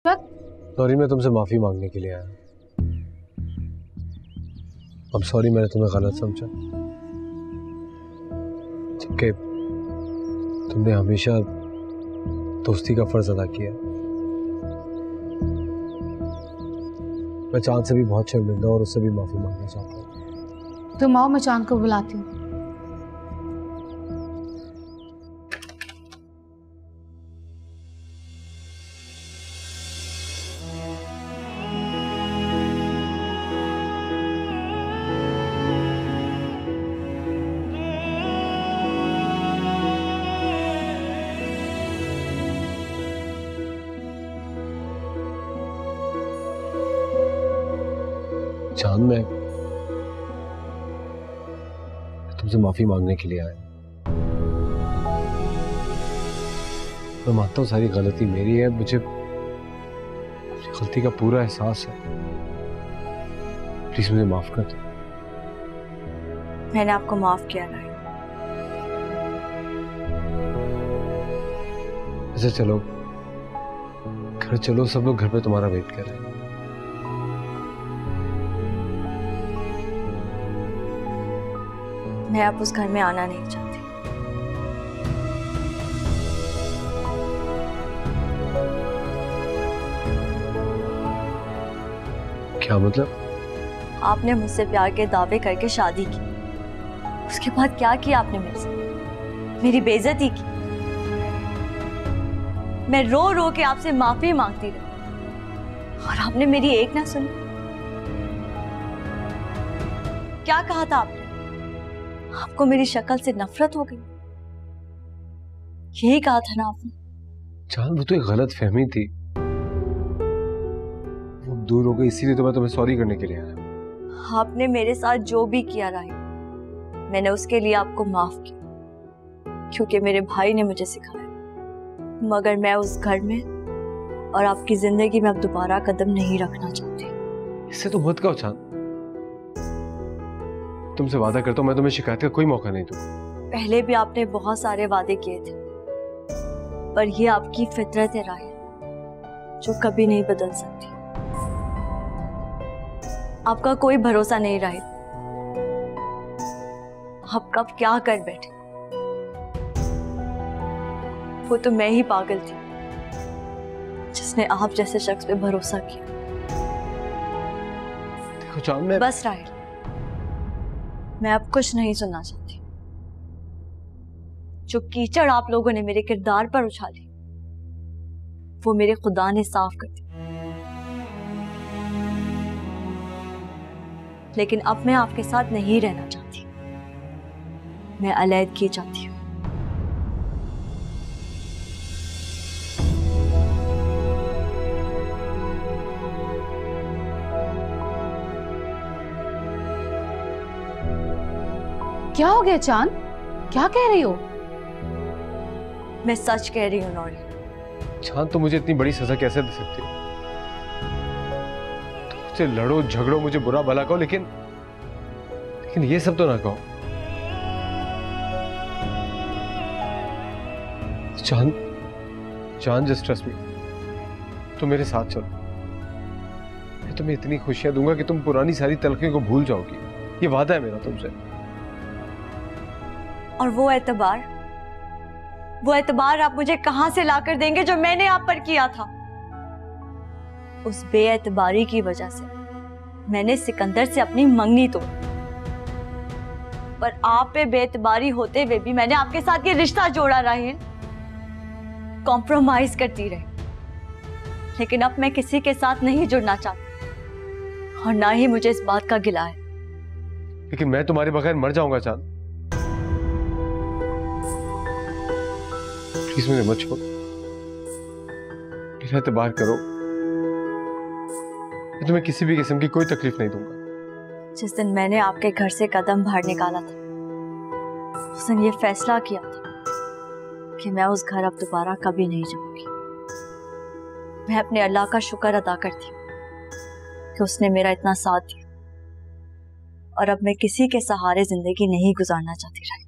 Sorry, मैं तुमसे माफी मांगने के लिए आया। अब सॉरी, मैंने तुम्हें गलत समझा, जबकि तुमने हमेशा दोस्ती का फर्ज अदा किया। मैं चांद से भी बहुत शर्मिंदा और उससे भी माफी मांगना चाहता हूँ। तुम आओ, मैं चांद को बुलाती हूँ। चांद, मैं तुमसे माफी मांगने के लिए आया। मैं मानता हूँ सारी गलती मेरी है, मुझे अपनी गलती का पूरा एहसास है। प्लीज मुझे माफ कर दो। मैंने आपको माफ किया ना। अच्छा चलो, घर चलो, सब लोग घर पे तुम्हारा वेट कर रहे हैं। मैं अब उस घर में आना नहीं चाहती। क्या मतलब? आपने मुझसे प्यार के दावे करके शादी की, उसके बाद क्या किया आपने मेरे से? मेरी बेइज्जती की। मैं रो रो के आपसे माफी मांगती रही और आपने मेरी एक ना सुनी। क्या कहा था आपने? आपको मेरी शक्ल से नफरत हो गई, यही कहा था ना आपने? चांद, वो तो एक गलत फहमी थी, वो दूर हो गई, इसीलिए तो मैं तुम्हें सॉरी करने के लिए आया। आपने मेरे साथ जो भी किया राही, मैंने उसके लिए आपको माफ किया, क्योंकि मेरे भाई ने मुझे सिखाया। मगर मैं उस घर में और आपकी जिंदगी में अब दोबारा कदम नहीं रखना चाहती। इससे तो मत कहो चांद, तुमसे वादा करता हूं मैं तुम्हें शिकायत का कोई मौका नहीं दूंगा। पहले भी आपने बहुत सारे वादे किए थे, पर ये आपकी फितरत है राय, जो कभी नहीं बदल सकती। आपका कोई भरोसा नहीं रहा। आप कब क्या कर बैठे, वो तो मैं ही पागल थी जिसने आप जैसे शख्स पे भरोसा किया। देखो चांद, मैं बस राहिल, मैं अब कुछ नहीं सुनना चाहती। जो कीचड़ आप लोगों ने मेरे किरदार पर उछाली, वो मेरे खुदा ने साफ कर दी। लेकिन अब मैं आपके साथ नहीं रहना चाहती, मैं अलैदगी चाहती हूँ। क्या हो गया चांद? क्या कह रही हो? मैं सच कह रही हूँ नौरी। चांद, तो मुझे इतनी बड़ी सजा कैसे दे सकती हो? तुम मुझसे लड़ो झगड़ो, मुझे बुरा भला कहो, लेकिन ये सब तो ना कहो। चांद, चांद, जस्ट ट्रस्ट मी, तुम मेरे साथ चलो। मैं तुम्हें इतनी खुशियां दूंगा कि तुम पुरानी सारी तलखियों को भूल जाओगी। ये वादा है मेरा तुमसे। और वो एतबार आप मुझे कहां से लाकर देंगे जो मैंने आप पर किया था? उस बेएतबारी की वजह से मैंने सिकंदर से अपनी मंगनी तोड़ी, पर आप पे बेएतबारी होते हुए भी मैंने आपके साथ ये रिश्ता जोड़ा राहिल। कॉम्प्रोमाइज करती रही, लेकिन अब मैं किसी के साथ नहीं जुड़ना चाहती और ना ही मुझे इस बात का गिला है। लेकिन मैं तुम्हारे बगैर मर जाऊंगा चांद। प्लीज मुझे मत छोड़ो, मेरा एतबार करो। मैं तुम्हें किसी भी किस्म की कोई तकलीफ नहीं दूंगा। जिस दिन मैंने आपके घर से कदम बाहर निकाला था, उस दिन ये फैसला किया था कि मैं उस घर अब दोबारा कभी नहीं जाऊंगी। मैं अपने अल्लाह का शुक्र अदा करती हूँ कि उसने मेरा इतना साथ दिया, और अब मैं किसी के सहारे जिंदगी नहीं गुजारना चाहती।